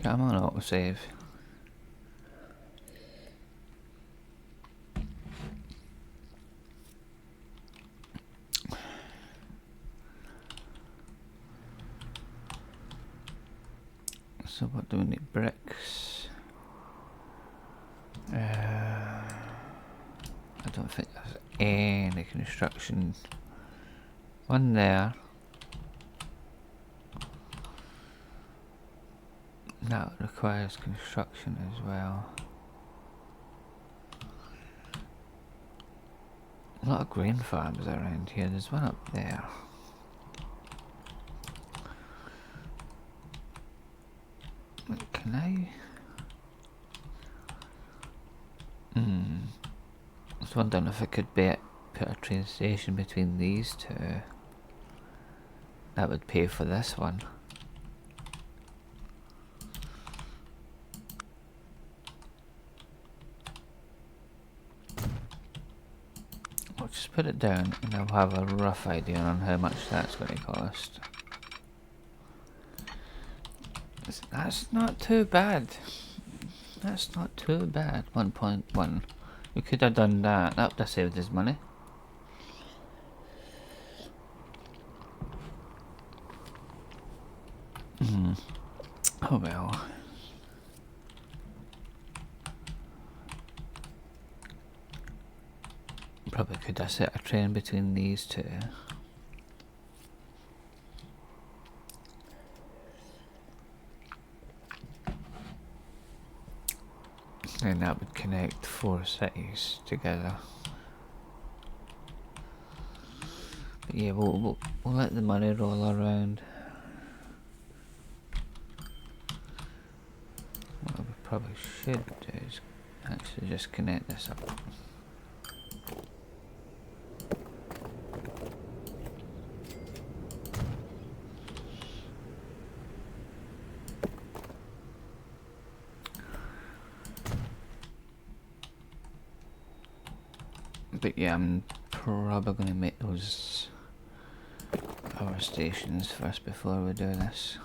Come on, autosave. So what do we need? Bricks. I don't think there's any construction. One there. That requires construction as well. A lot of grain farms around here. There's one up there. Can I? I was wondering if I could put a train station between these two. That would pay for this one. I'll just put it down and I'll have a rough idea on how much that's going to cost. That's not too bad. That's not too bad. 1.1. We could have done that. That would have saved us money. Oh well. Probably could have set a train between these two. And that would connect 4 cities together. But yeah, we'll let the money roll around. What we probably should do is actually just connect this up. But yeah, I'm probably going to make those power stations first before we do this.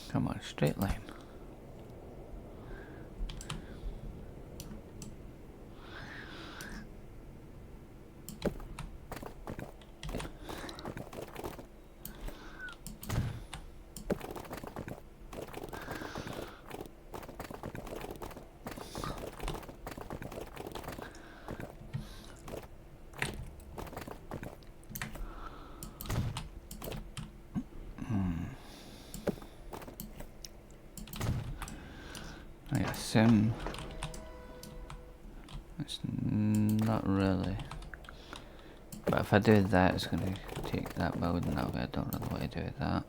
Come on, straight line. I assume it's not really, but if I do that, it's going to take that building out. I don't really want to do that.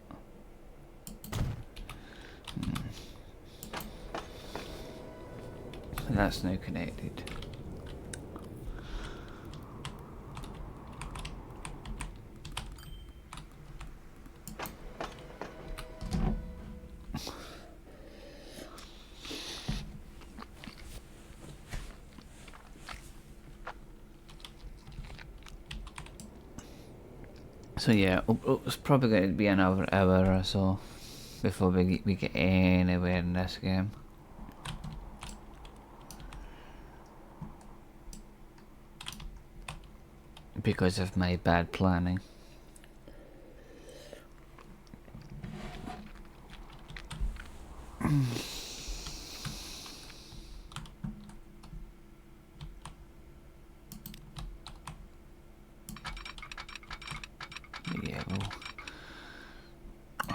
That's now connected. So yeah, it's probably going to be another hour or so before we get anywhere in this game. Because of my bad planning. Yeah, well,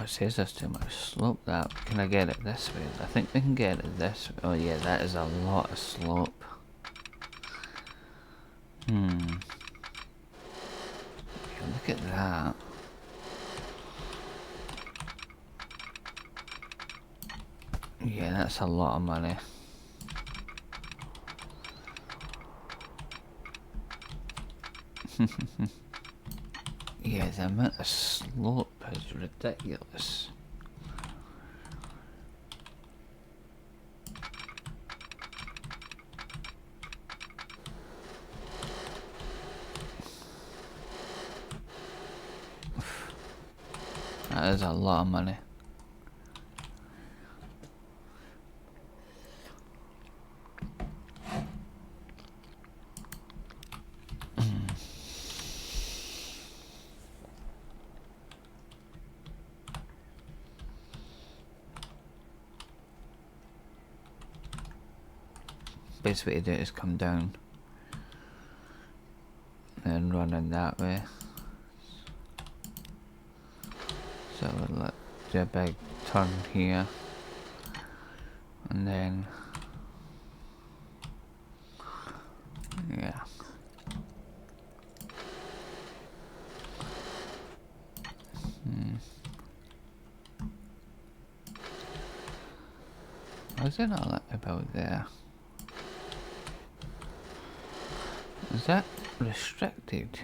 it says there's too much slope. That can I get it this way? I think we can get it this way. Oh yeah, that is a lot of slope. Look at that. Yeah, that's a lot of money. Yeah, the amount of slope is ridiculous. That is a lot of money. Best way to do it is come down and run in that way. So we'll do a big turn here and then yeah. Why is it not let me about there? Is that restricted?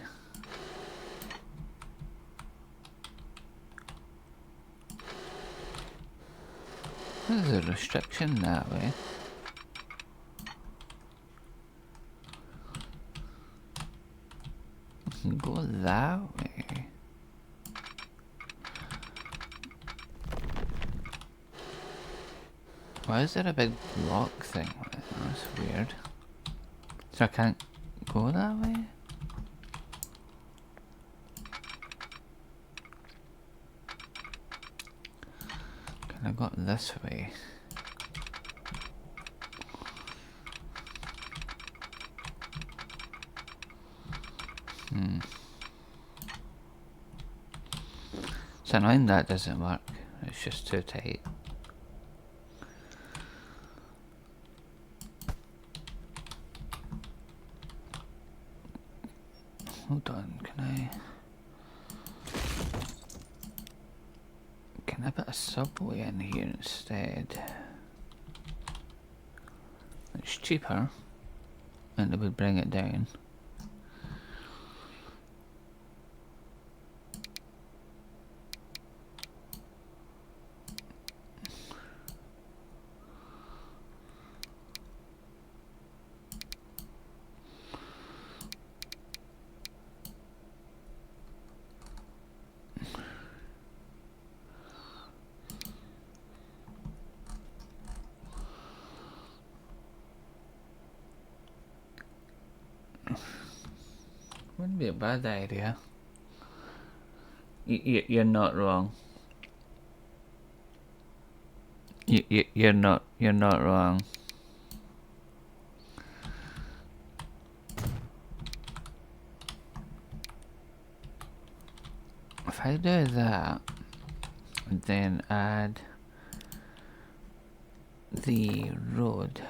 There's a restriction that way. I can go that way. Why is there a big block thing? That's weird. So I can't go that way? Can I go this way? It's annoying that doesn't work. It's just too tight. Hold on, can I put a subway in here instead? It's cheaper and it would bring it down. Wouldn't be a bad idea. You're not wrong. You're not wrong. If I do that, then add the road.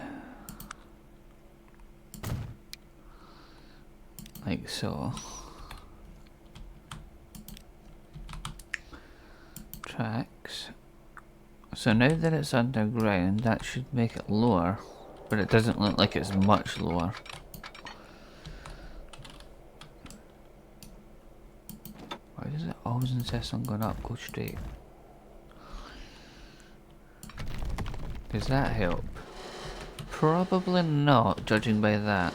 Like so. Tracks. So now that it's underground, that should make it lower, but it doesn't look like it's much lower. Why does it always insist on going up? Go straight. Does that help? Probably not, judging by that.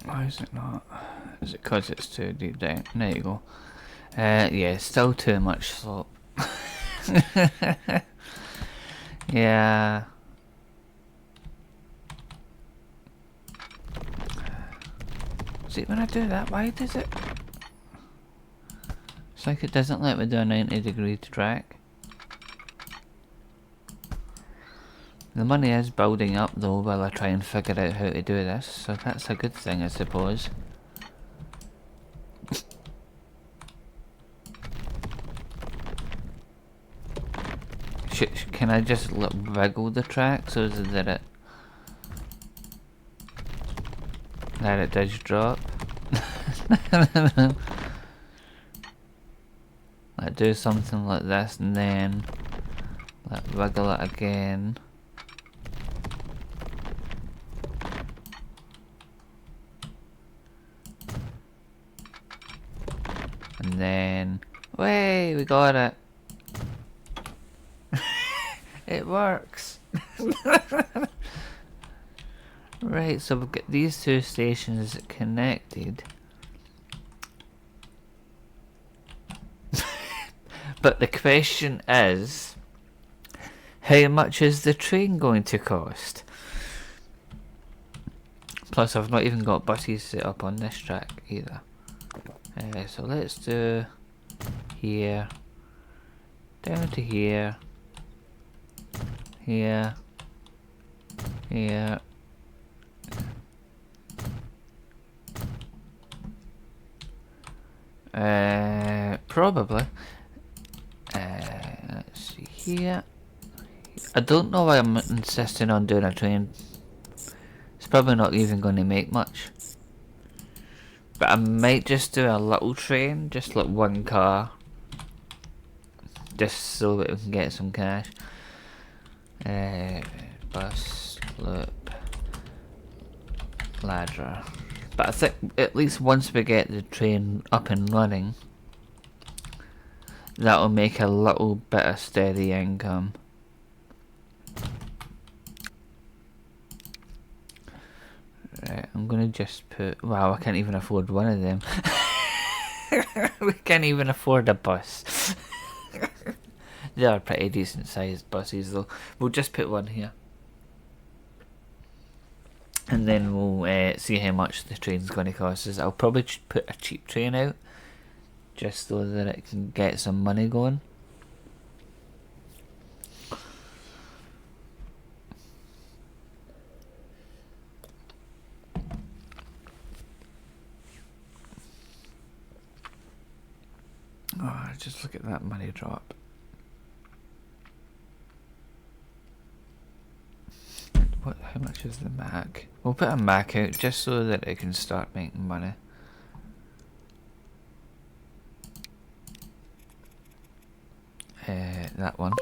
Why is it not? Is it because it's too deep down? There you go. Yeah, still too much slope. Yeah. See, when I do that, why does it... It's like it doesn't let me do a 90-degree track. The money is building up though while I try and figure out how to do this, so that's a good thing, I suppose. Can I just wiggle the track so that it does drop? Like do something like this and then like wiggle it again. And then, way, we got it. It works. Right, so we've got these two stations connected. But the question is, how much is the train going to cost? Plus, I've not even got buses set up on this track either. So let's do here, down to here, here, here. Probably. Let's see here. I don't know why I'm insisting on doing a train. It's probably not even going to make much. But I might just do a little train, just like one car. Just so that we can get some cash. Bus, loop, ladder. But I think at least once we get the train up and running, that'll make a little bit of steady income. Right, I'm gonna just put... Wow, I can't even afford one of them. We can't even afford a bus. They are pretty decent sized buses though. We'll just put one here. And then we'll see how much the train's going to cost us. I'll probably put a cheap train out, just so that it can get some money going. Oh, just look at that money drop. How much is the Mac? We'll put a Mac out just so that it can start making money. That one.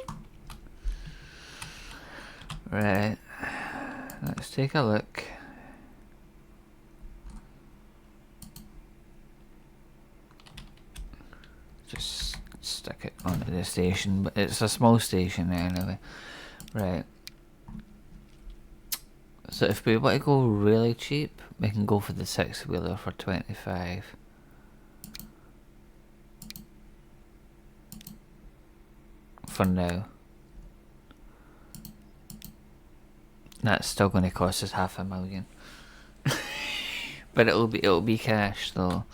Right. Let's take a look. Just stick it onto the station, but it's a small station anyway. Right. So if we want to go really cheap, we can go for the 6-wheeler for 25. For now. That's still going to cost us $500,000. But it'll be cash though.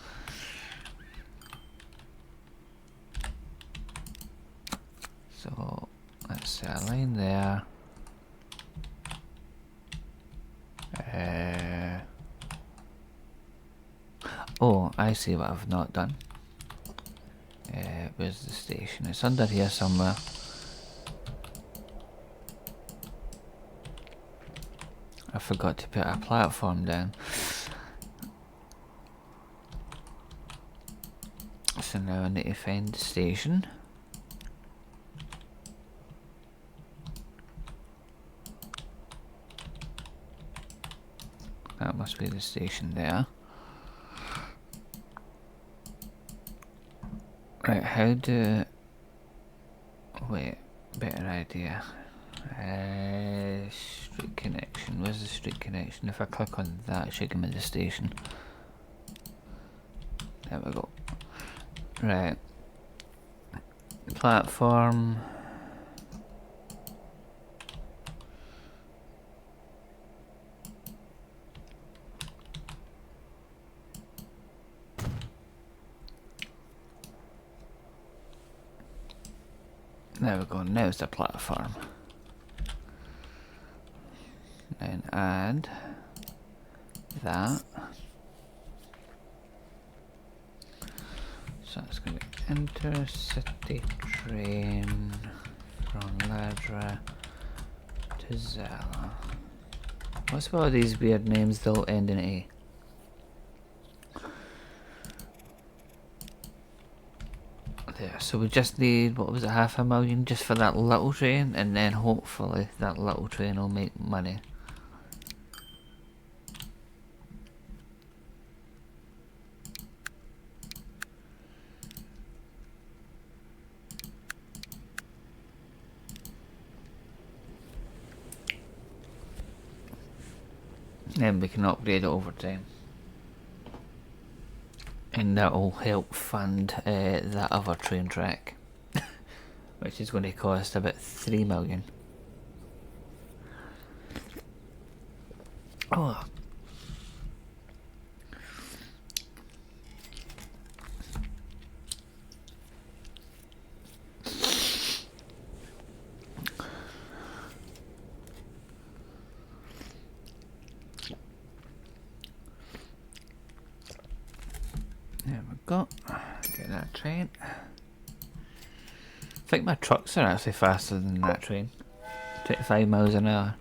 So let's set a line there. Oh, I see what I've not done. Where's the station? It's under here somewhere. I forgot to put a platform down. So now I need to find the station. That must be the station there. Right, how do... Wait, better idea. Street connection. Where's the street connection? If I click on that, it should give me the station. There we go. Right. Platform. There we go, now it's the platform. And add that. So it's going to be intercity train From Ladra to Zala. What's with all these weird names that all end in A? There, so we just need, what was it, 500,000 just for that little train, and then hopefully that little train will make money. Then we can upgrade it over time. And that will help fund that other train track, which is going to cost about 3 million. Oh. There we go. Get that train. I think my trucks are actually faster than that train. 25 miles an hour.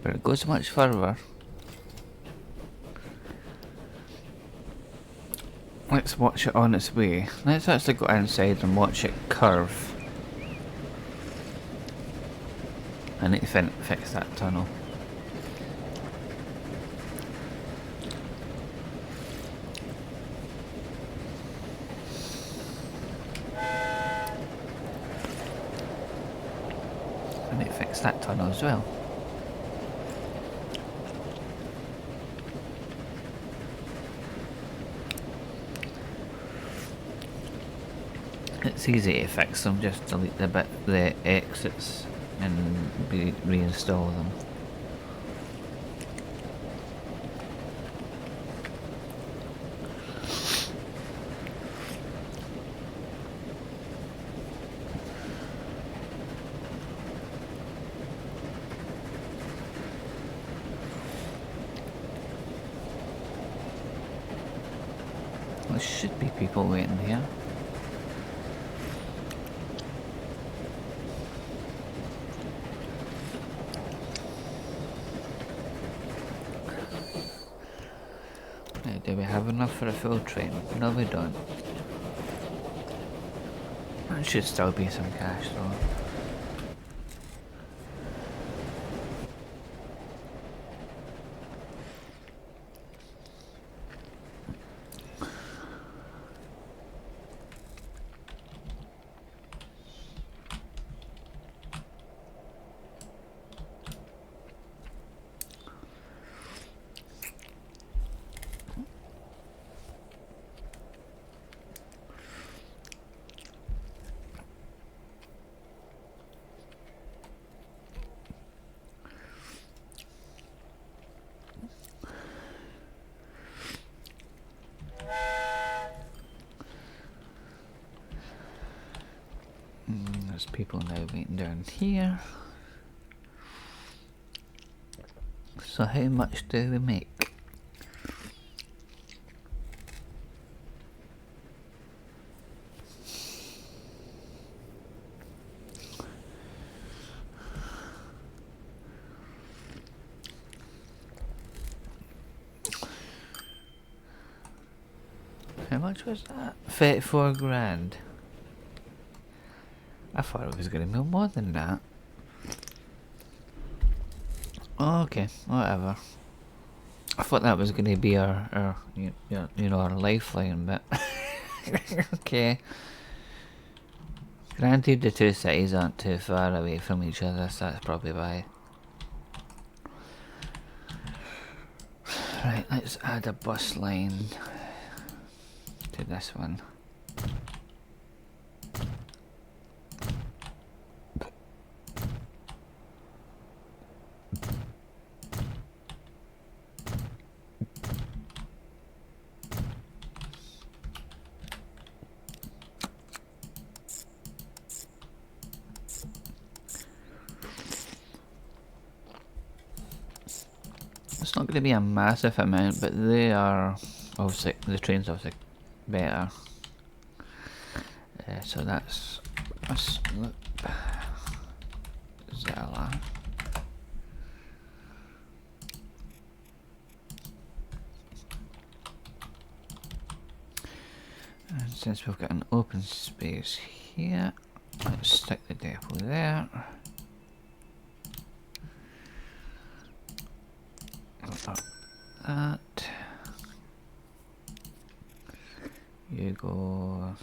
But it goes much further. Let's watch it on its way. Let's actually go inside and watch it curve. I need to fix that tunnel. I need to fix that tunnel as well. It's easy to fix them, just delete the exits and reinstall them. There should be people waiting here. Do we have enough for a full train? No, we don't. There should still be some cash though. There's people now waiting down here. So how much do we make? How much was that? 34 grand. I thought it was going to be more than that. Okay, whatever. I thought that was going to be our you know, our lifeline, but okay. Granted, the two cities aren't too far away from each other, so that's probably why. Right, let's add a bus line to this one. It's not going to be a massive amount, but they are obviously, the train's obviously better. So that's a slip. Zella. And since we've got an open space here, let's stick the depot there. That. You go,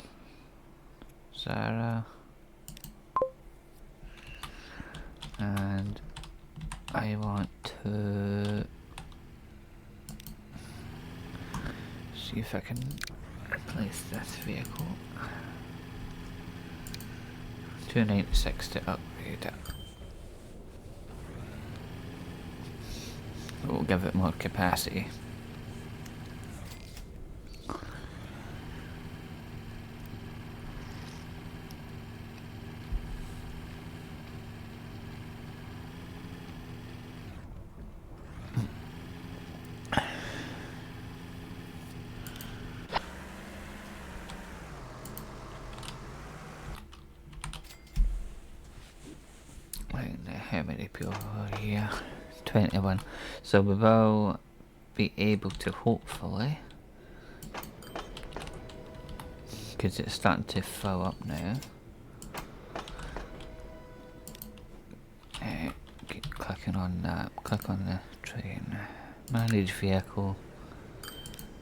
Sarah. And I want to see if I can replace this vehicle. 296 to upgrade it. We'll give it more capacity. How many people are here? 21. So we will be able to hopefully, because it's starting to fill up now. Keep clicking on that. Click on the train. Manage vehicle.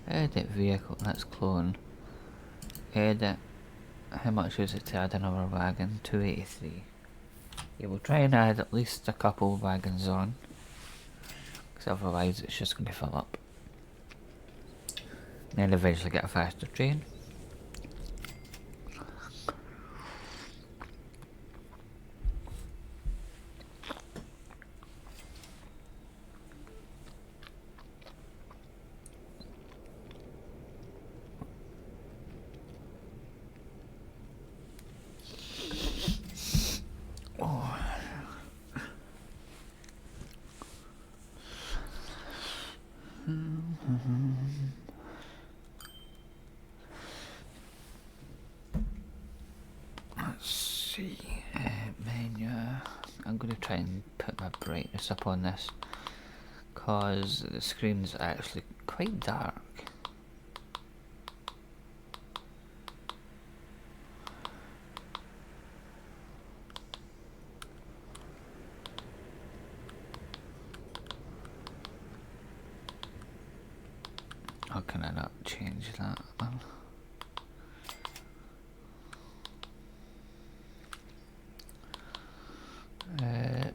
Edit vehicle. Let's clone. Edit. How much is it to add another wagon? 283. Yeah, we'll try and add at least a couple wagons on, because otherwise it's just going to fill up. Then eventually get a faster train. Let's see, menu. I'm going to try and put my brightness up on this, cause the screen's actually quite dark. How can I not change that one?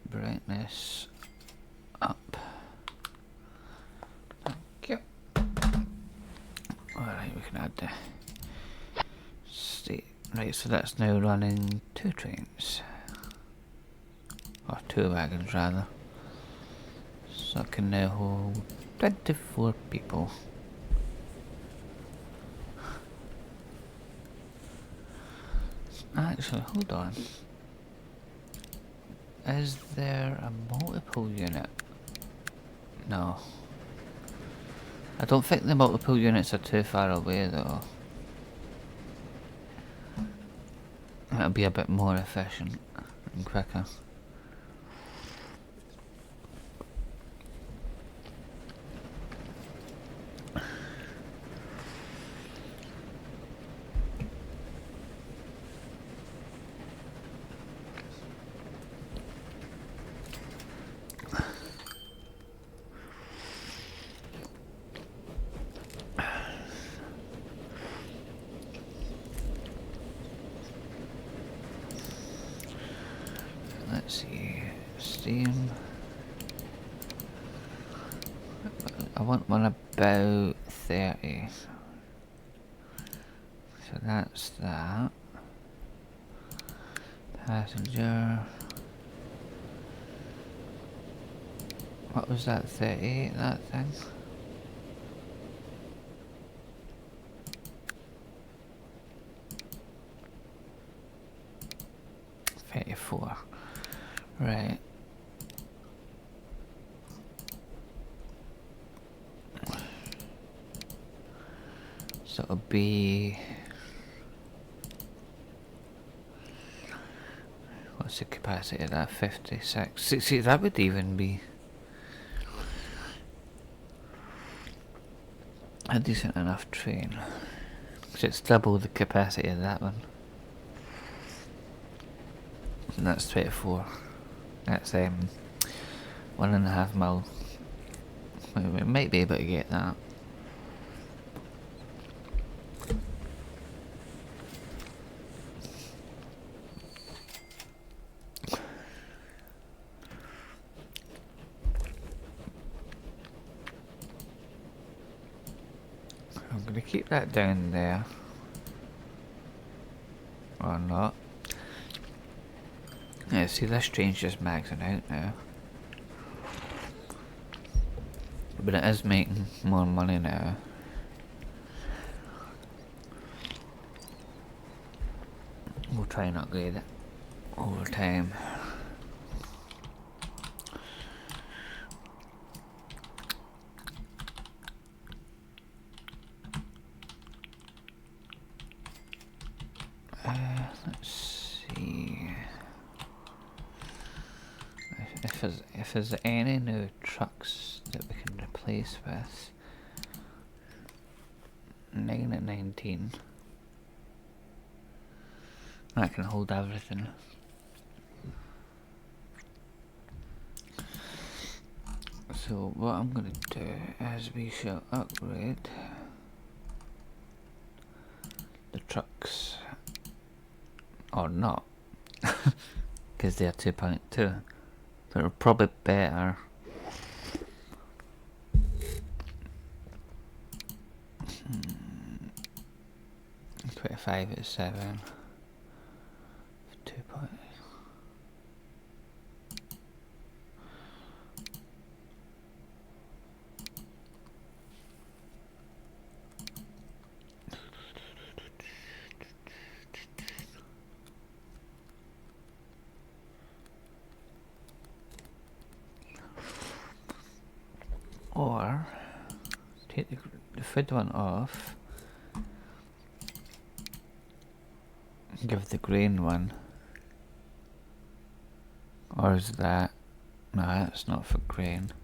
Brightness up. Thank you. Alright, we can add the state. Right, so that's now running 2 trains. Or 2 wagons rather. So it can now hold 24 people. Actually, hold on. Is there a multiple unit? No. I don't think the multiple units are too far away though. That'll be a bit more efficient and quicker. Let's see, Steam. I want one about 30. So that's that. Passenger. What was that, 38, that thing? $34. Right. So it'll be What's the capacity of that? 56. See, that would even be a decent enough train. Because it's double the capacity of that one. And that's 24. That's 1.5 mile. We might be able to get that. I'm going to keep that down there. Or not. Yeah, see, this train's just maxing out now. But it is making more money now. We'll try and upgrade it over time. Let's see. If there's any new trucks that we can replace with. 9 at 19. That can hold everything. So what I'm gonna do is we shall upgrade the trucks, or not, because they're 2.2. They're probably better. 25 at 7. 2 point. Or take the food one off, give the grain one, or is that, no, that's not for grain.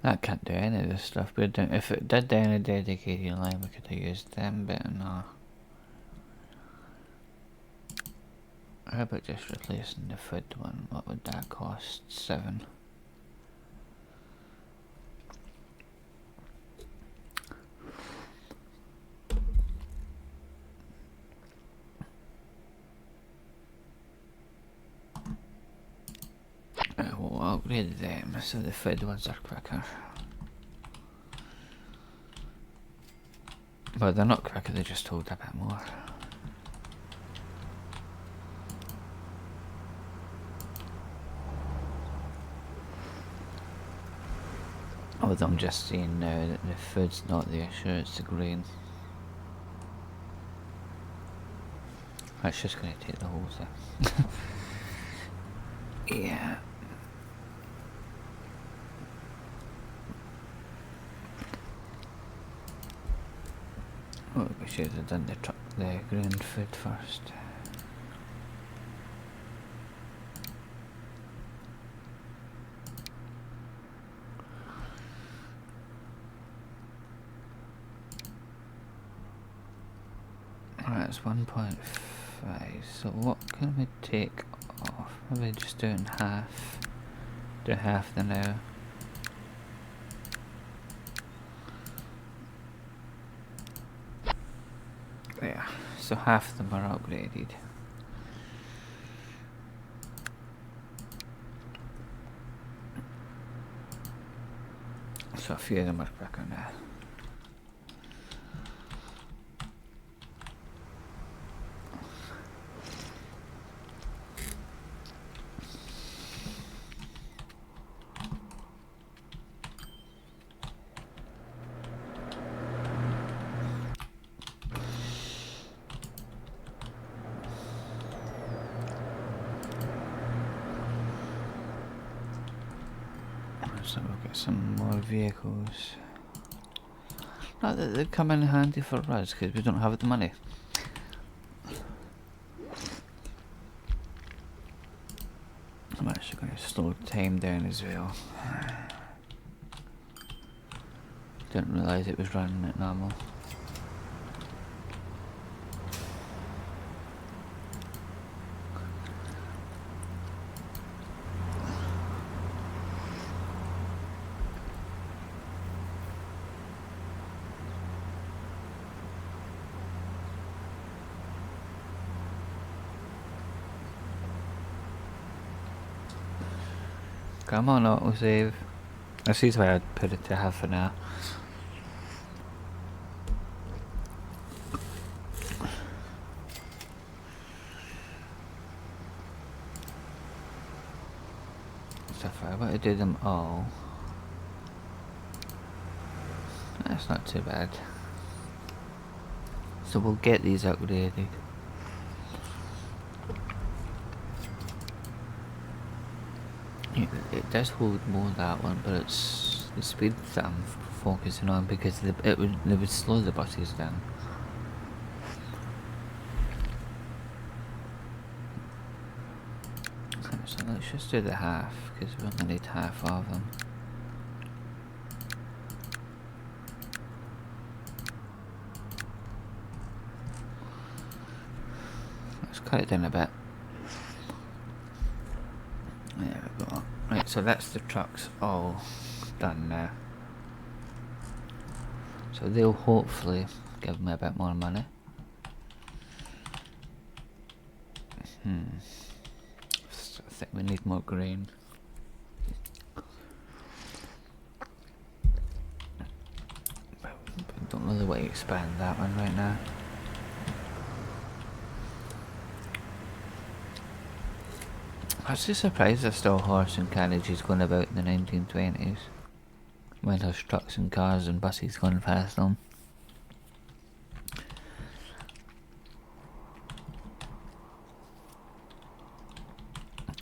That can't do any of this stuff, but if it did down a dedicated line we could have used them, but no. How about just replacing the food one? What would that cost? 7. We'll upgrade them so the food ones are quicker. But they're not quicker, they just hold a bit more. Although I'm just seeing now that the food's not the issue, it's the grain. That's just going to take the whole thing. Yeah. Oh, we should have done the grain food first. That's 1.5. So what can we take off? Maybe just do it in half. Do half the now. There. So half of them are upgraded. So a few of them are quicker now. So we'll get some more vehicles. Not that they come in handy for us, because we don't have the money. I'm actually going to slow time down as well. Didn't realise it was running at normal. Come on, autosave. This is why I'd put it to half an hour. So if I were to do them all, that's not too bad. So we'll get these upgraded. It does hold more that one, but it's the speed that I'm focusing on because they would slow the buses down. So let's just do the half because we only need half of them. Let's cut it down a bit. There we go. Right, so that's the trucks all done now. So they'll hopefully give me a bit more money. I think we need more grain. But don't really want to expand that one right now. I'm actually surprised there's still horse and carriages going about in the 1920s. When there's trucks and cars and buses going past them.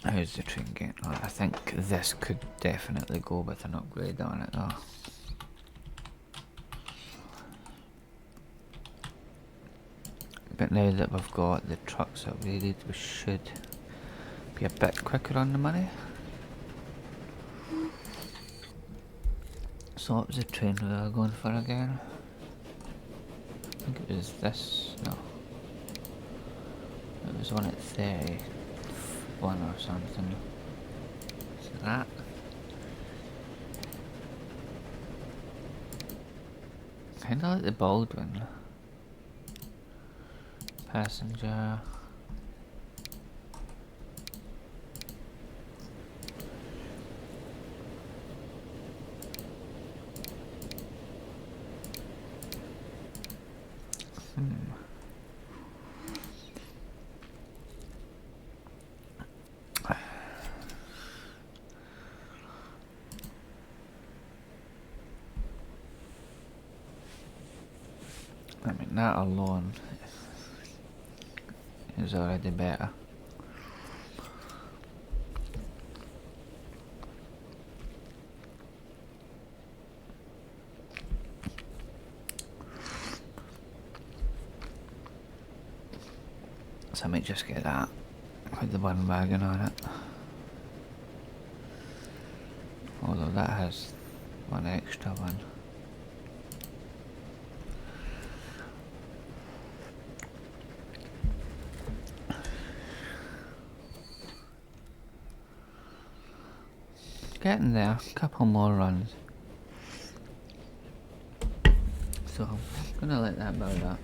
How's the train getting on? I think this could definitely go with an upgrade on it though. But now that we've got the trucks upgraded, we should be a bit quicker on the money. So what was the train we were going for again? I think it was this, no. It was one at 31 or something. Is it that? Kinda like the Baldwin. Passenger. I mean, that alone is already better. So I might just get that with the one wagon on it. Although that has one extra one. Getting there, a couple more runs. So I'm gonna let that build up.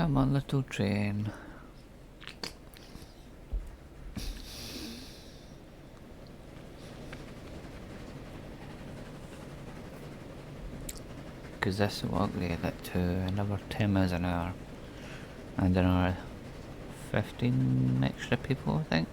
Come on, little train. Because this will upgrade it to another 10 miles an hour. And another 15 extra people, I think.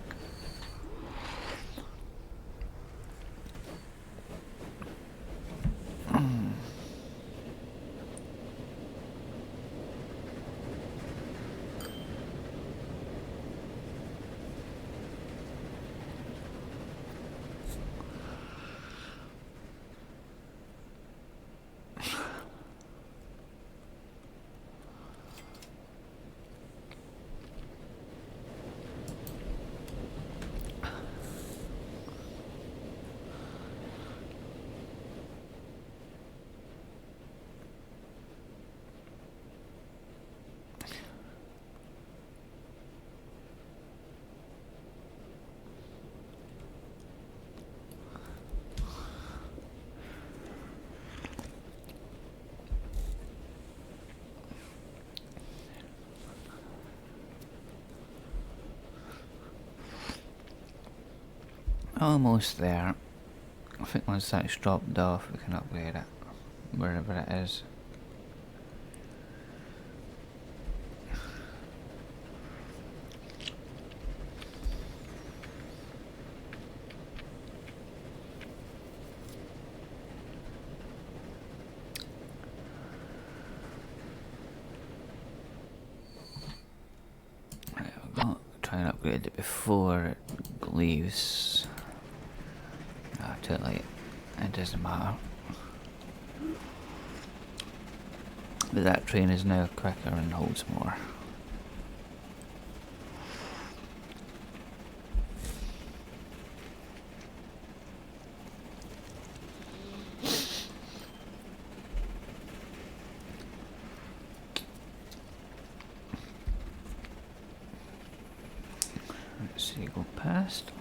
Almost there. I think once that's dropped off we can upgrade it, wherever it is. There we go. Try and upgrade it before it leaves. Too late. It doesn't matter. But that train is now quicker and holds more. Let's see, go past.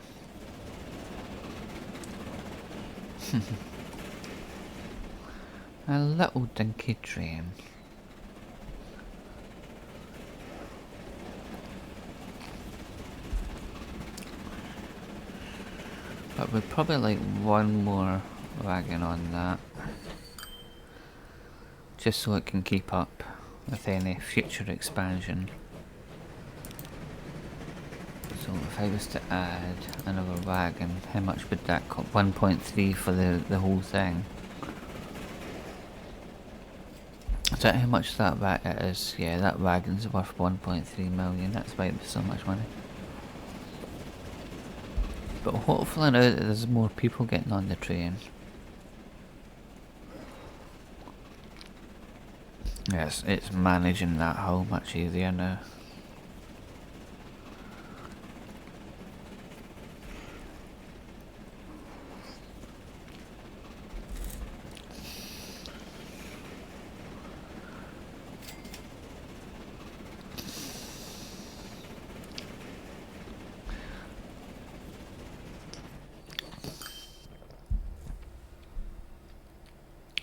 A little dinky train. But we'd probably like one more wagon on that, just so it can keep up with any future expansion. So if I was to add another wagon, how much would that cost? 1.3 for the whole thing. Is that how much that is? Yeah, that wagon's worth 1.3 million. That's why it was so much money. But hopefully now that there's more people getting on the train. Yes, it's managing that hull much easier now.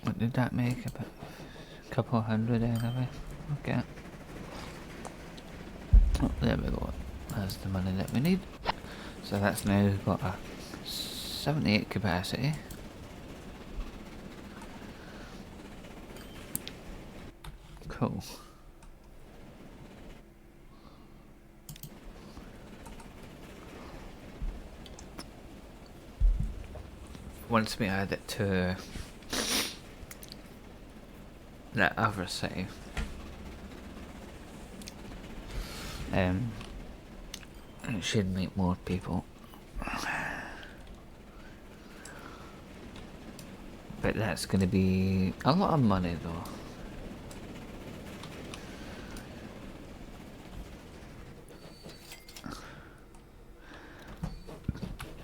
What did that make? About a couple hundred anyway. Okay. Oh, there we go. That's the money that we need. So that's now got a 78 capacity. Cool. Once we add it to that other city, it should meet more people. But that's going to be a lot of money though.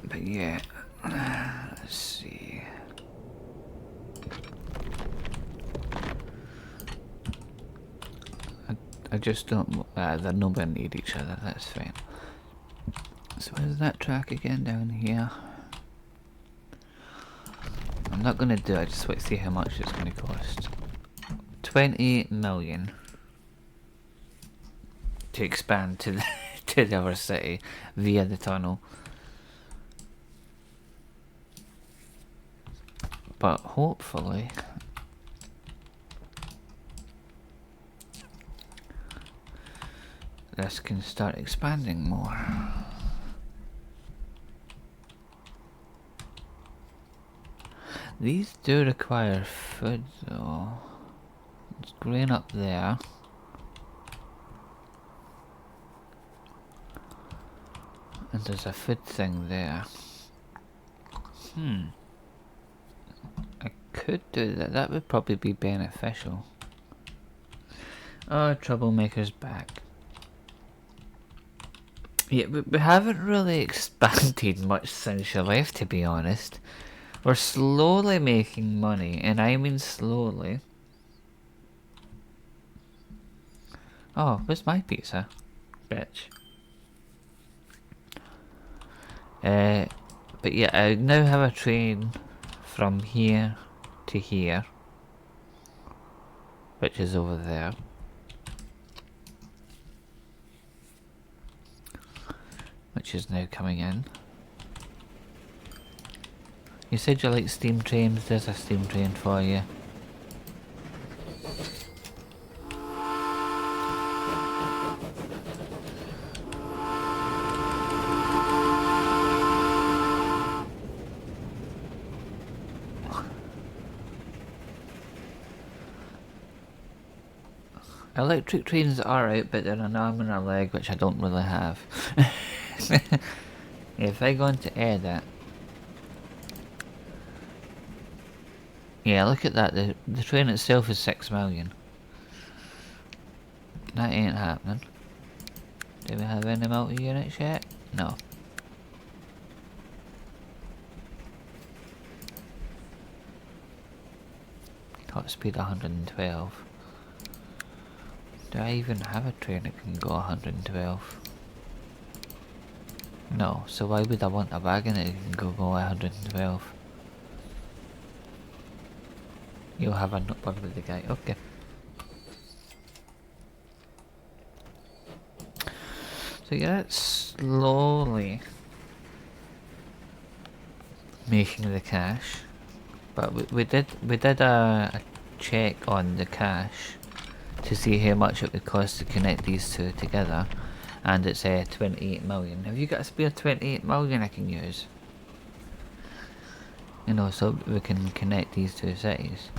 But yeah, let's see. I just don't, they're not going to need each other, that's fine. So where's that track again? Down here. I'm not going to do it, I just want to see how much it's going to cost. 20 million. to expand to the, to the other city via the tunnel. But hopefully this can start expanding more. These do require food though. It's grain up there. And there's a food thing there. I could do that. That would probably be beneficial. Oh, Troublemaker's back. Yeah, we haven't really expanded much since you left, to be honest. We're slowly making money, and I mean slowly. Oh, where's my pizza? Bitch. But yeah, I now have a train from here to here, which is over there. Which is now coming in. You said you like steam trains, there's a steam train for you. Electric trains are out, but they're an arm and a leg, which I don't really have. If I go into edit... Yeah, look at that, the train itself is 6 million. That ain't happening. Do we have any multi-units yet? No. Top speed 112. Do I even have a train that can go 112? No, so why would I want a wagon that can go 112? You'll have a notebook with the guy, okay. So yeah, it's slowly making the cash. But we did a check on the cash to see how much it would cost to connect these two together, and it's 28 million. Have you got a spare 28 million I can use? You know, so we can connect these two cities.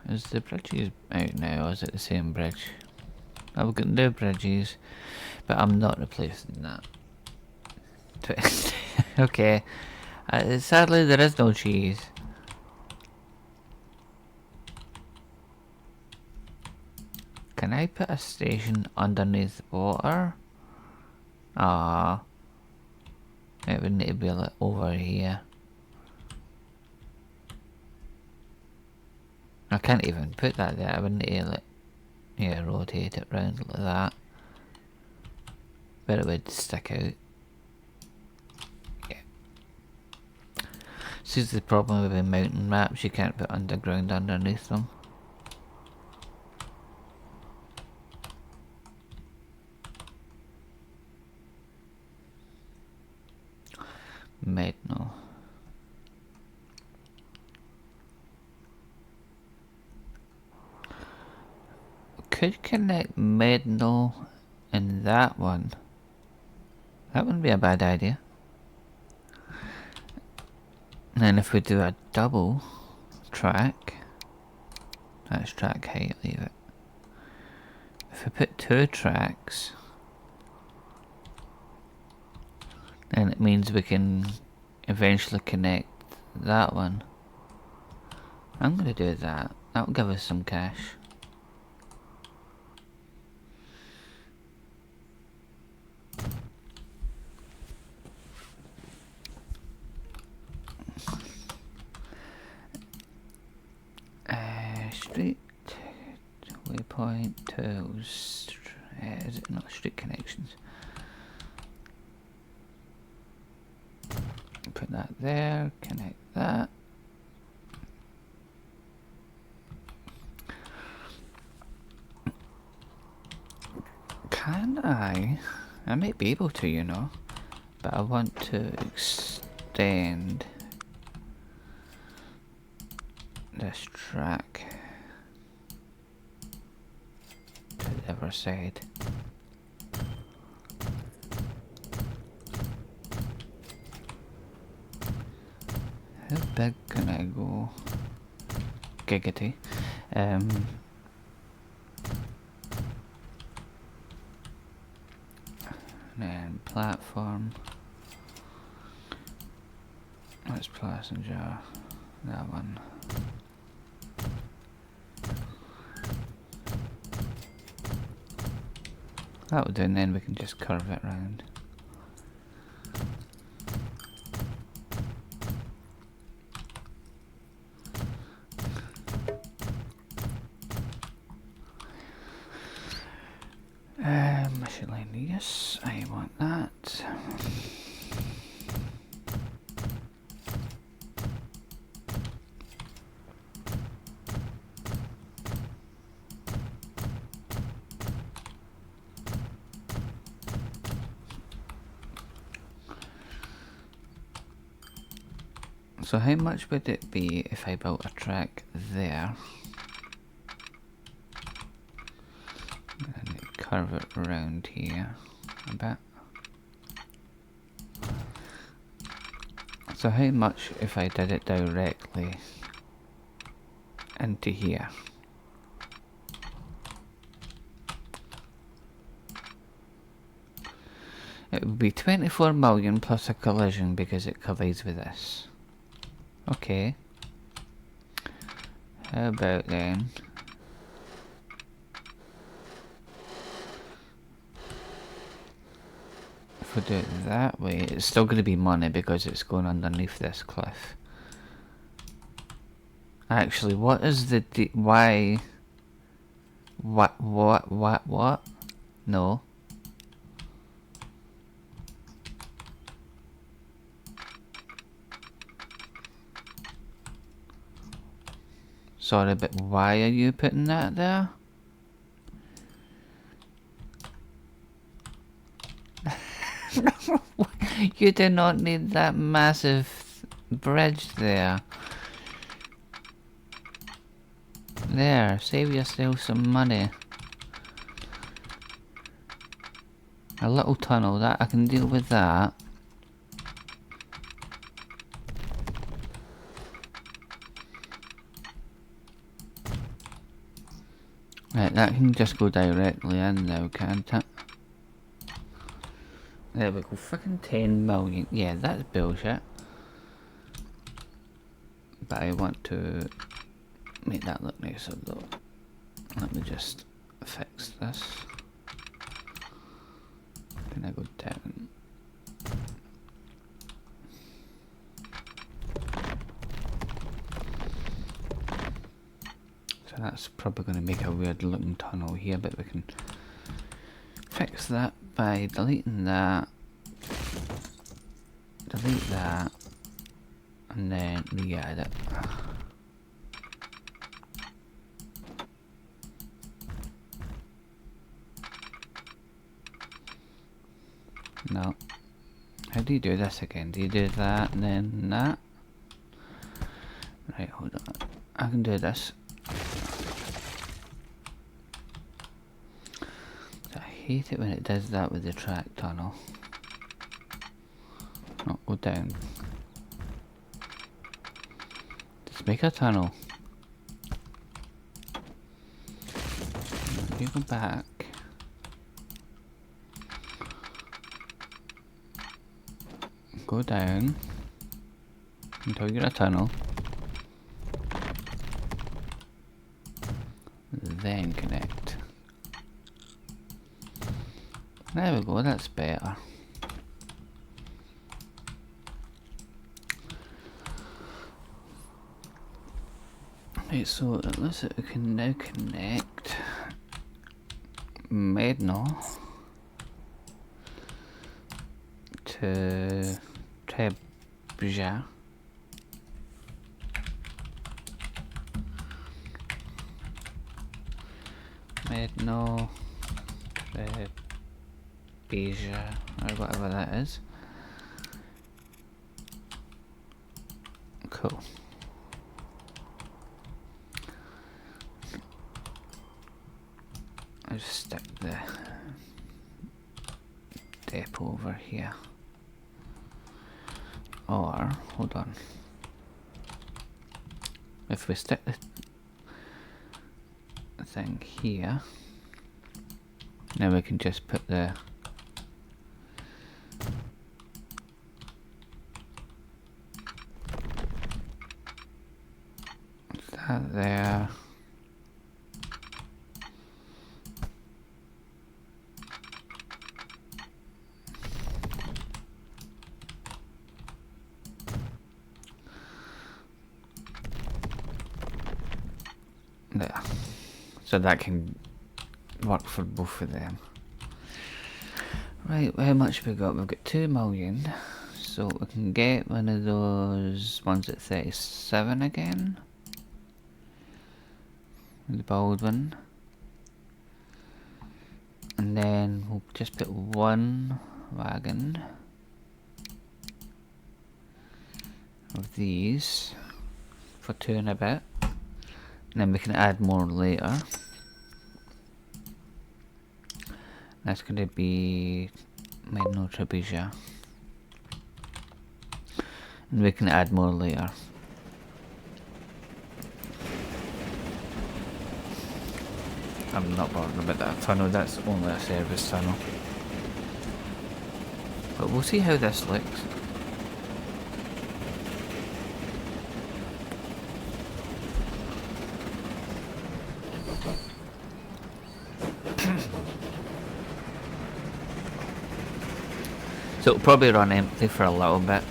Is the bridges out now, or is it the same bridge? I've got new bridges, but I'm not replacing that. Okay. Sadly, there is no cheese. Can I put a station underneath water? Ah, it would need to be like over here. I can't even put that there. I would need to like, yeah, rotate it round like that. But it would stick out. This is the problem with the mountain maps, you can't put underground underneath them. Medno. Could connect Medno and that one. That wouldn't be a bad idea. And then if we do a double track, that's track height, leave it. If we put 2 tracks, then it means we can eventually connect that one. I'm gonna do that. That'll give us some cash. Street waypoint to is it not street connections? put that there, connect that. Can I might be able to, you know, but I want to extend this track to the other side. How big can I go? Giggity. And platform. That's passenger. That one. That'll do, and then we can just curve it round. Miscellaneous, I want that. So how much would it be if I built a track there? And curve it around here a bit. So how much if I did it directly into here? It would be 24 million plus a collision because it collides with this. Okay. How about then? If we do it that way, it's still going to be money because it's going underneath this cliff. Actually, what is the why? What? No. Sorry, but why are you putting that there? You do not need that massive bridge there. There, save yourself some money. A little tunnel, that I can deal with that. Right, that can just go directly in now, can't it? There we go, fucking 10 million. Yeah, that's bullshit. But I want to make that look nicer though. Let me just fix this. Can I go down? So that's probably going to make a weird looking tunnel here, but we can fix that by deleting that, delete that, and then re-add it. No. How do you do this again? Do you do that and then that? Right, hold on. I can do this. I hate it when it does that with the track tunnel. No, go down. Just make a tunnel. You go back. Go down until you get a tunnel. Then connect. There we go, that's better. Right, so it looks like we can now connect Medno to Bija. Medno Bija, or whatever that is. Cool. I'll just stick the depot over here. Or, hold on. If we stick the thing here, now we can just put the that there. There. So that can work for both of them. Right, how much have we got? We've got 2 million. So we can get one of those ones at 37 again. The bold one. And then we'll just put 1 wagon of these for 2 and a bit. And then we can add more later. That's going to be Medno Trebija. And we can add more later. I'm not bothered about that tunnel, that's only a service tunnel. But we'll see how this looks. So it'll probably run empty for a little bit.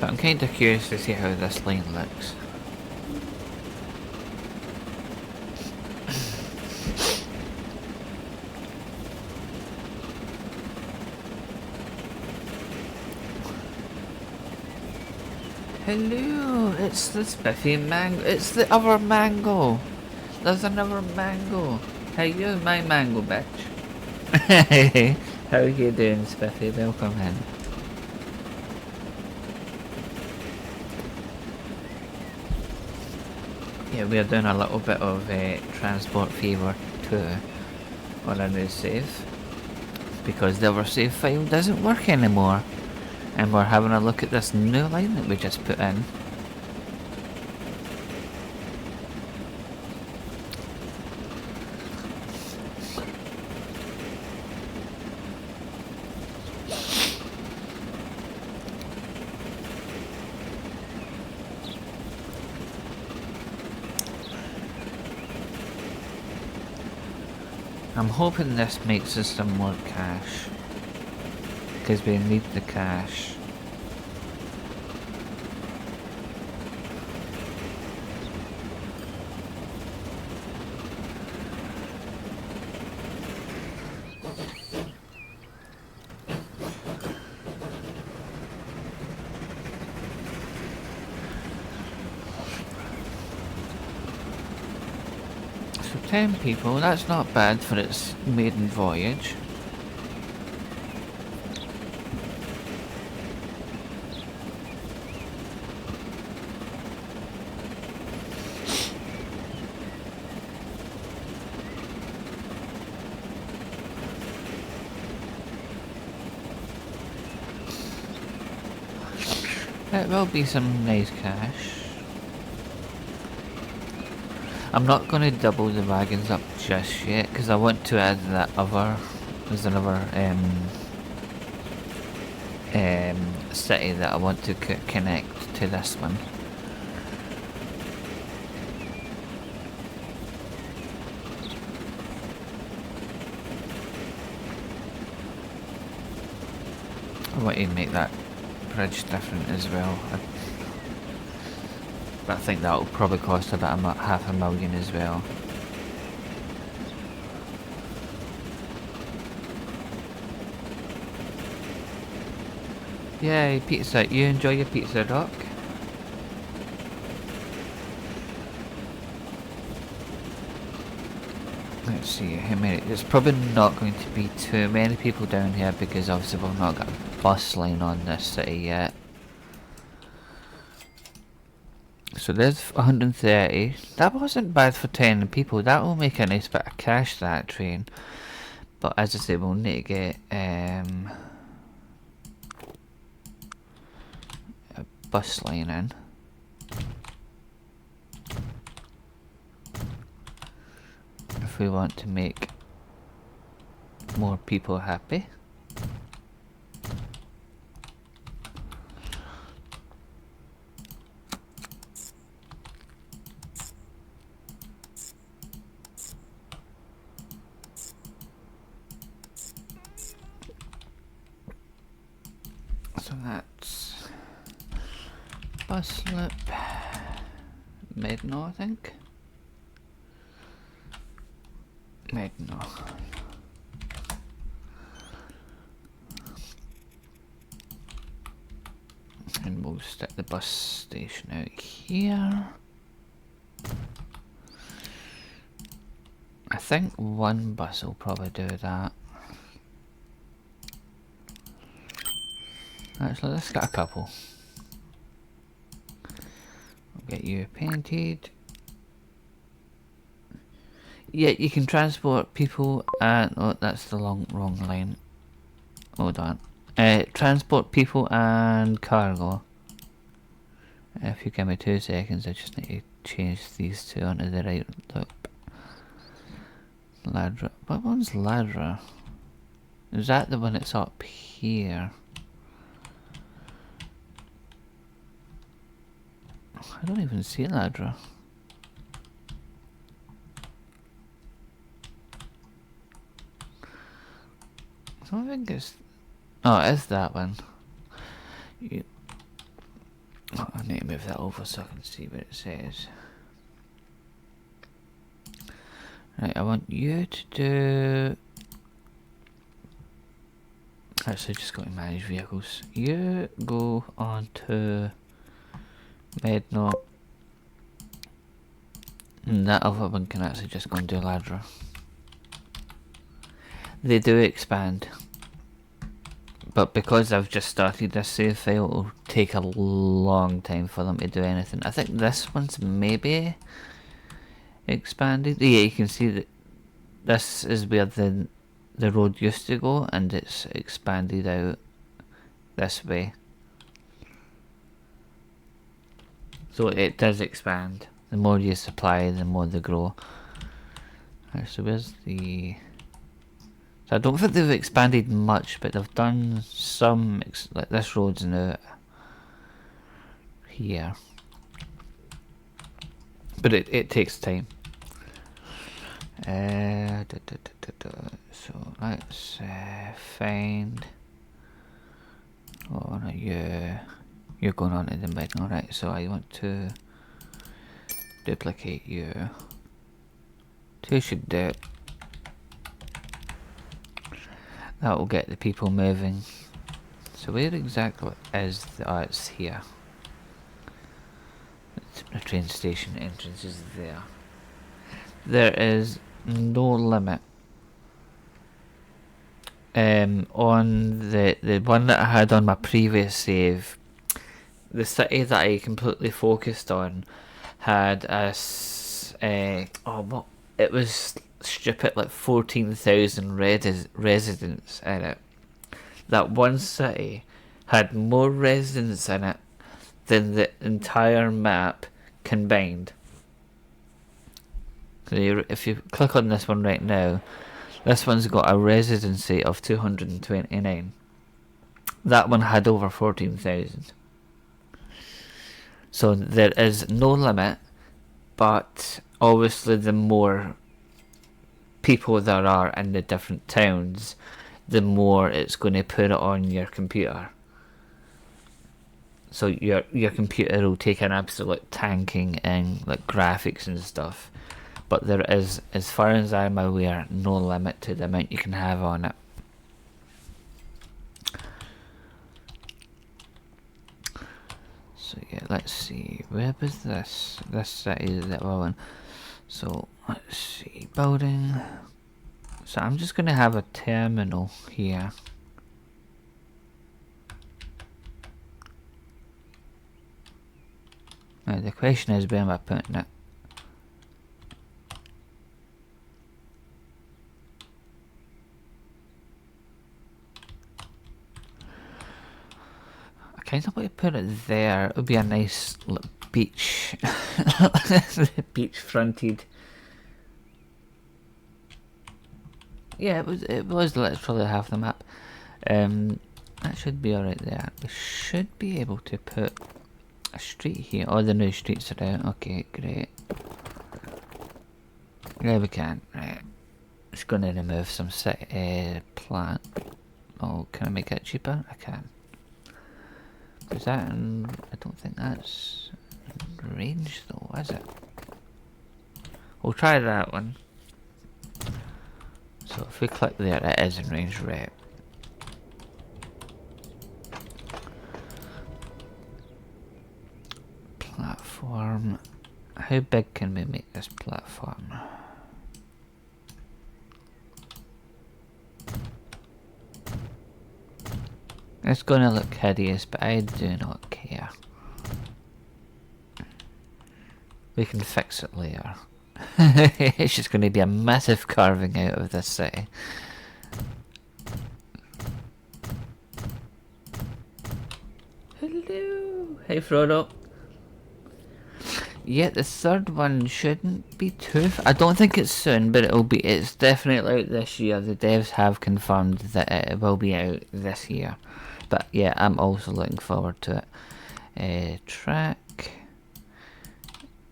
But I'm kind of curious to see how this line looks. Hello, it's the spiffy mango. It's the other mango. There's another mango. Hey, you're my mango, bitch. Hey, how are you doing, Spiffy? Welcome in. Yeah, we're doing a little bit of Transport Fever 2 on a new save. Because the other save file doesn't work anymore. And we're having a look at this new line that we just put in. I'm hoping this makes us some more cash. Because we need the cash. So 10 people, that's not bad for its maiden voyage. It will be some nice cash. I'm not going to double the wagons up just yet because I want to add that other. There's another city that I want to connect to this one. I want to make that bridge different as well. But I think that will probably cost about $500,000 as well. Yay, pizza. You enjoy your pizza, Doc? Let's see how many. There's probably not going to be too many people down here because obviously we've not got a bus line on this city yet. So there's 130. That wasn't bad for 10 people. That will make a nice bit of cash, that train. But as I say, we'll need to get a bus line in. If we want to make more people happy. So that's bus slip, Medno, I think. Medno. And we'll stick the bus station out here. I think one bus will probably do that. Actually, let's get a couple. We'll get you painted. Yeah, you can transport people and... Oh, that's the wrong line. Hold on. Transport people and cargo. If you give me 2 seconds, I just need to change these two onto the right loop. Ladra. What one's Ladra? Is that the one that's up here? I don't even see Ladra. I don't think it's... Oh, it is that one. Oh, I need to move that over so I can see what it says. Right, I want you to do... Actually, just go to manage vehicles. You go on to Medno. And that other one can actually just go and do Ladra. They do expand. But because I've just started this save file, it'll take a long time for them to do anything. I think this one's maybe expanded. Yeah, you can see that this is where the road used to go, and it's expanded out this way. So it does expand. The more you supply, the more they grow. Right, so where's the... So I don't think they've expanded much, but they've done some, like this road's now here. But it takes time. So let's find... Oh no, you're going on to the middle, alright, so I want to duplicate you. 2 should do it. That will get the people moving. So where exactly is the... Oh, it's here. The train station entrance is there. There is no limit. On the one that I had on my previous save, the city that I completely focused on had it was stupid, like 14,000 residents in it. That one city had more residents in it than the entire map combined. So if you click on this one right now, this one's got a residency of 229. That one had over 14,000. So there is no limit, but obviously the more people there are in the different towns, the more it's going to put it on your computer. So your computer will take an absolute tanking in like graphics and stuff. But there is, as far as I'm aware, no limit to the amount you can have on it. So yeah, let's see. Where was this? This city that we're in. So let's see. Building. So I'm just gonna have a terminal here. Now the question is, where am I putting it? I kind of want to put it there. It would be a nice beach, beach fronted. Yeah, it was literally half the map. That should be alright there. We should be able to put a street here. All the new streets are out. Okay, great. Yeah, we can. Right. Just gonna remove some plant. Oh, can I make it cheaper? I can. Is that in, I don't think that's in range though, is it? We'll try that one. So if we click there, it is in range, right? Platform. How big can we make this platform? It's gonna look hideous, but I do not care. We can fix it later. It's just gonna be a massive carving out of this city. Hello! Hey Frodo! Yeah, the third one shouldn't be too... I don't think it's soon, but it's definitely out this year. The devs have confirmed that it will be out this year. But yeah, I'm also looking forward to it. Track.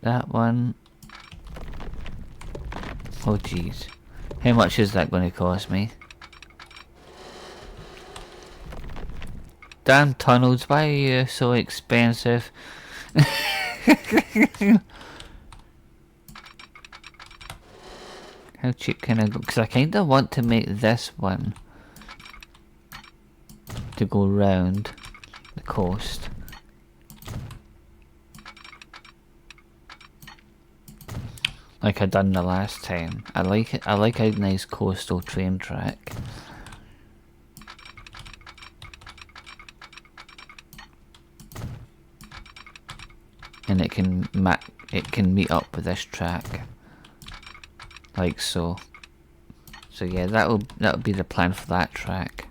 That one. Oh jeez. How much is that going to cost me? Damn tunnels, why are you so expensive? How cheap can I go? Because I kind of want to make this one to go round the coast. Like I done the last time. I like it. I like a nice coastal train track. And it can meet up with this track. Like so. So yeah, that'll be the plan for that track.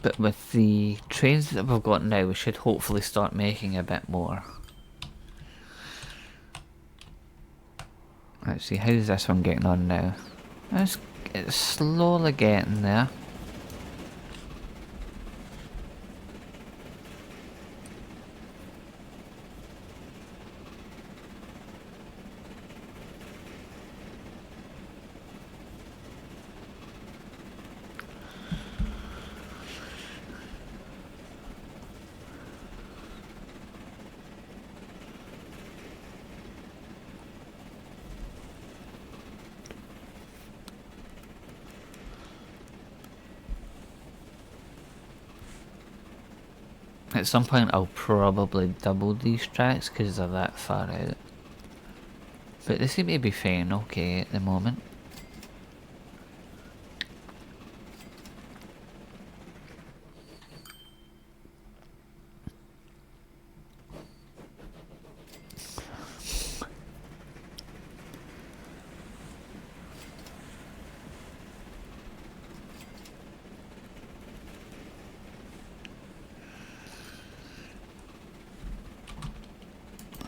But with the trains that we've got now, we should hopefully start making a bit more. Let's see, how's this one getting on now? It's slowly getting there. At some point I'll probably double these tracks because they're that far out. But they seem to be fine okay at the moment.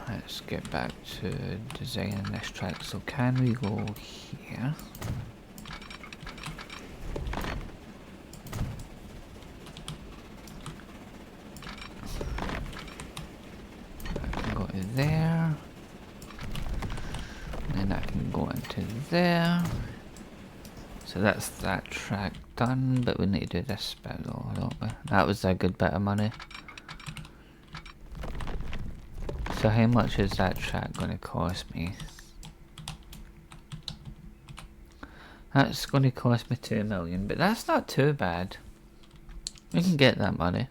Let's get back to designing this track. So can we go here? I can go to there. And then I can go into there. So that's that track done, but we need to do this bit though, don't we? That was a good bit of money. So how much is that track going to cost me? That's going to cost me 2 million, but that's not too bad. We can get that money.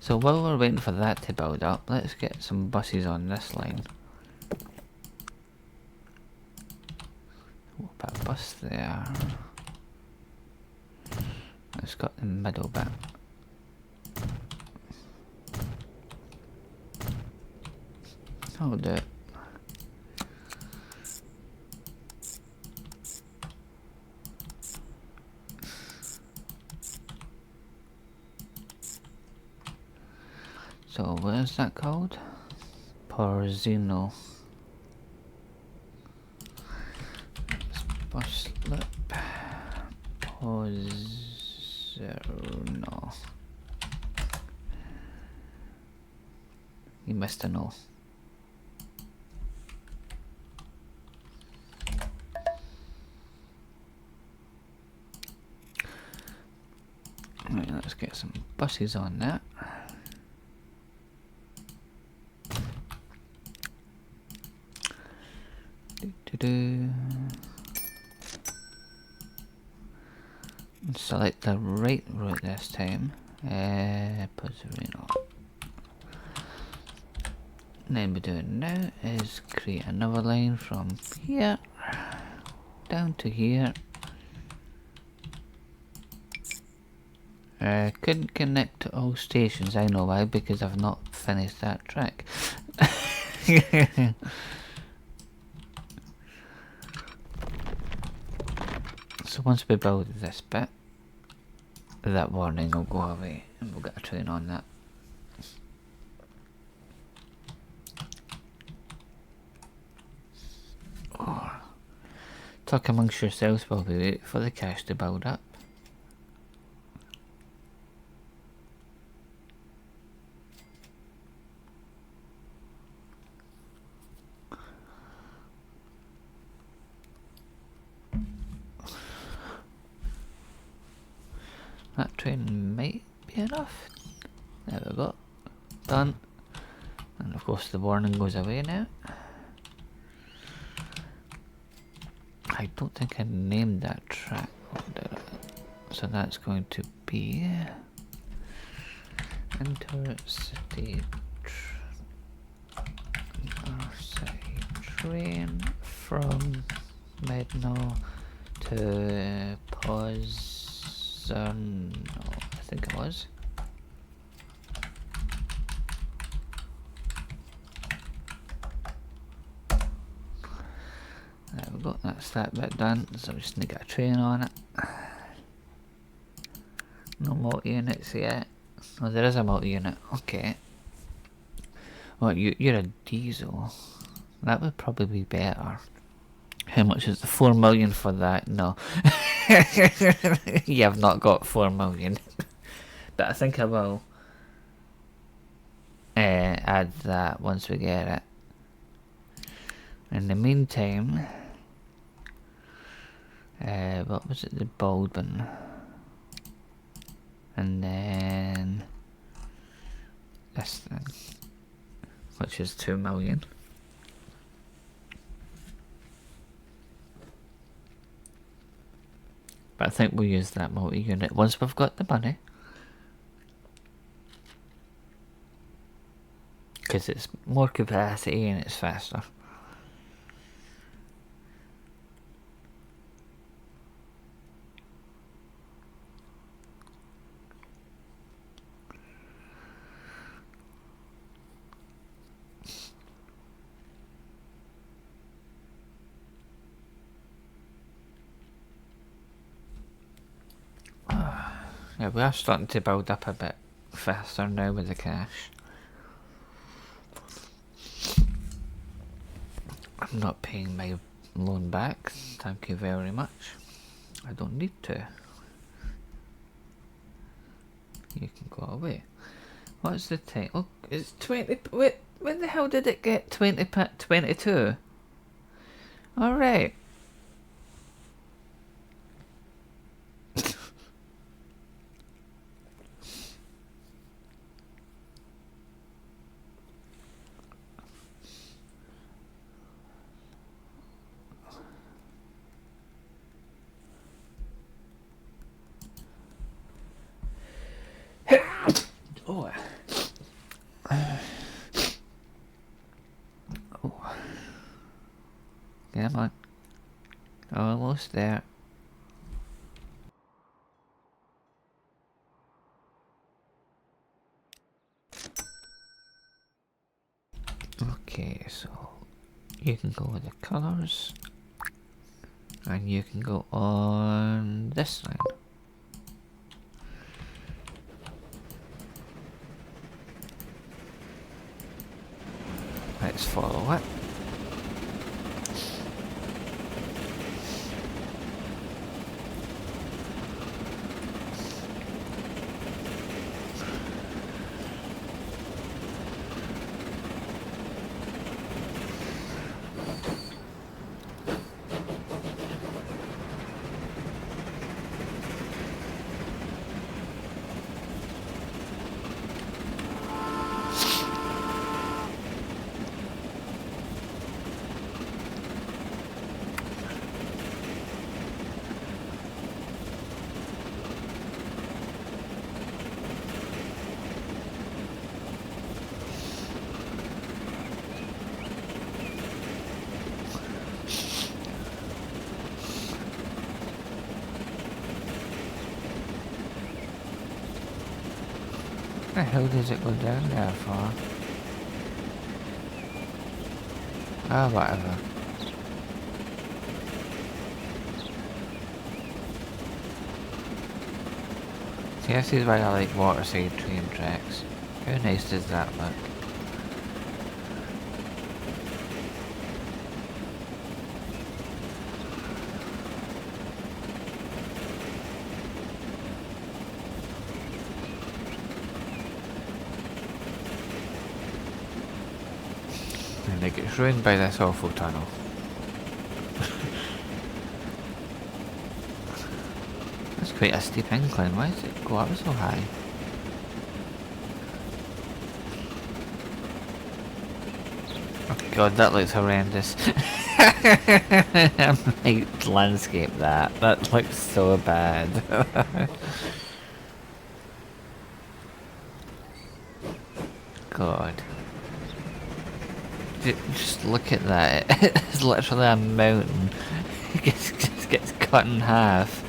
So while we're waiting for that to build up, let's get some buses on this line. We'll put a bus there. Let's got the middle bit. I'll do it. So what is that called? Porzino. Bus loop. Porzino. You missed a no. Right, let's get some buses on that. Select the right route this time. Pozzerino. And then we're doing now is create another line from here down to here. Couldn't connect to all stations. I know why, because I've not finished that track. So once we build this bit, that warning will go away and we'll get a train on that. Oh. Talk amongst yourselves while we wait for the cash to build up. That train might be enough. There we go. Done. And of course the warning goes away now. I don't think I named that track. So that's going to be intercity train from Medno to Pozzerno, I think it was. There we go, that's that bit done, so we just need to get a train on it. No multi-units yet. Oh, there is a multi-unit, okay. Well, you're a diesel. That would probably be better. How much is the 4 million for that? No. You have not got 4 million. But I think I will add that once we get it. In the meantime, what was it? The Baldwin. And then this thing, which is 2 million. But I think we'll use that multi-unit once we've got the money. Because it's more capacity and it's faster. Yeah, we are starting to build up a bit faster now with the cash. I'm not paying my loan back, thank you very much. I don't need to. You can go away. What's the time? Oh, it's 20. Wait, when the hell did it get 22? Alright. almost there. Okay, so you can go with the colours, and you can go on this line. Let's follow it. Where the hell does it go down there for? Ah, whatever. See, this is why I like waterside train tracks. How nice does that look? And it gets ruined by this awful tunnel. That's quite a steep incline. Why does it go up so high? Oh god, that looks horrendous. I might landscape that. That looks so bad. God. Just look at that. It's literally a mountain. It just gets cut in half.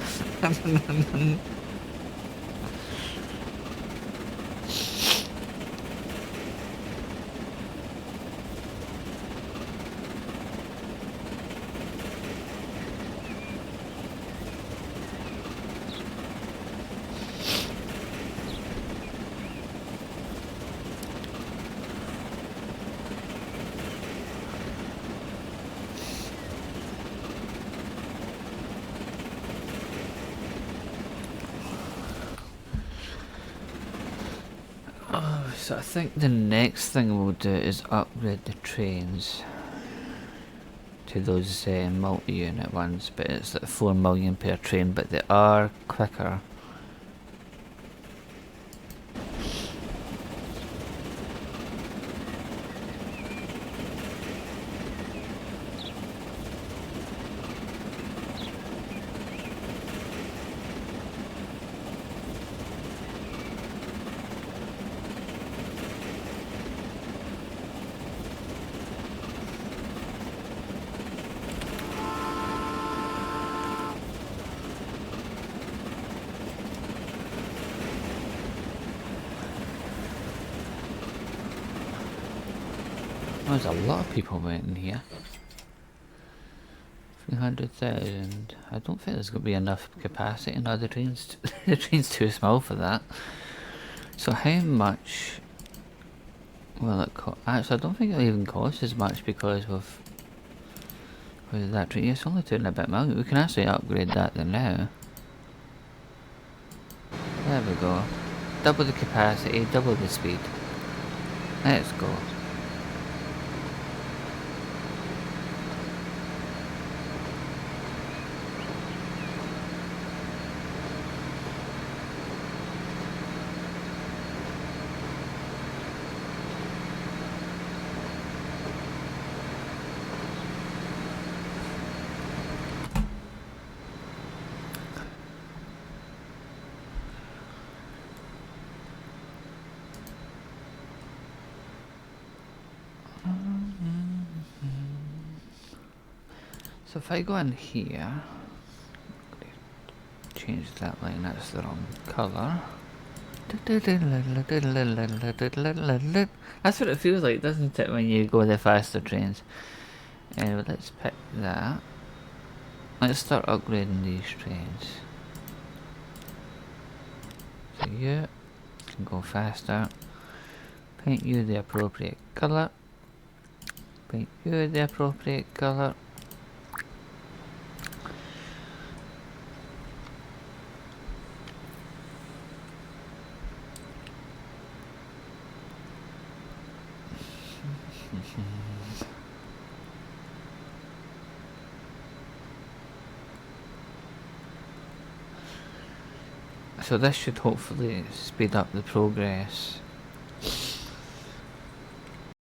So I think the next thing we'll do is upgrade the trains to those multi-unit ones, but it's like 4 million per train, but they are quicker. There's a lot of people waiting here. 300,000. I don't think there's going to be enough capacity. No, the train's the train's too small for that. So how much will it cost? Actually, I don't think it'll even cost as much because with that train, it's only 2.5 million. We can actually upgrade that then now. There we go. Double the capacity, double the speed. Let's go. So if I go in here, change that line, that's the wrong colour. That's what it feels like, doesn't it, when you go the faster trains? Anyway, let's pick that. Let's start upgrading these trains. So you can go faster. Paint you the appropriate colour. Paint you the appropriate colour. So this should hopefully speed up the progress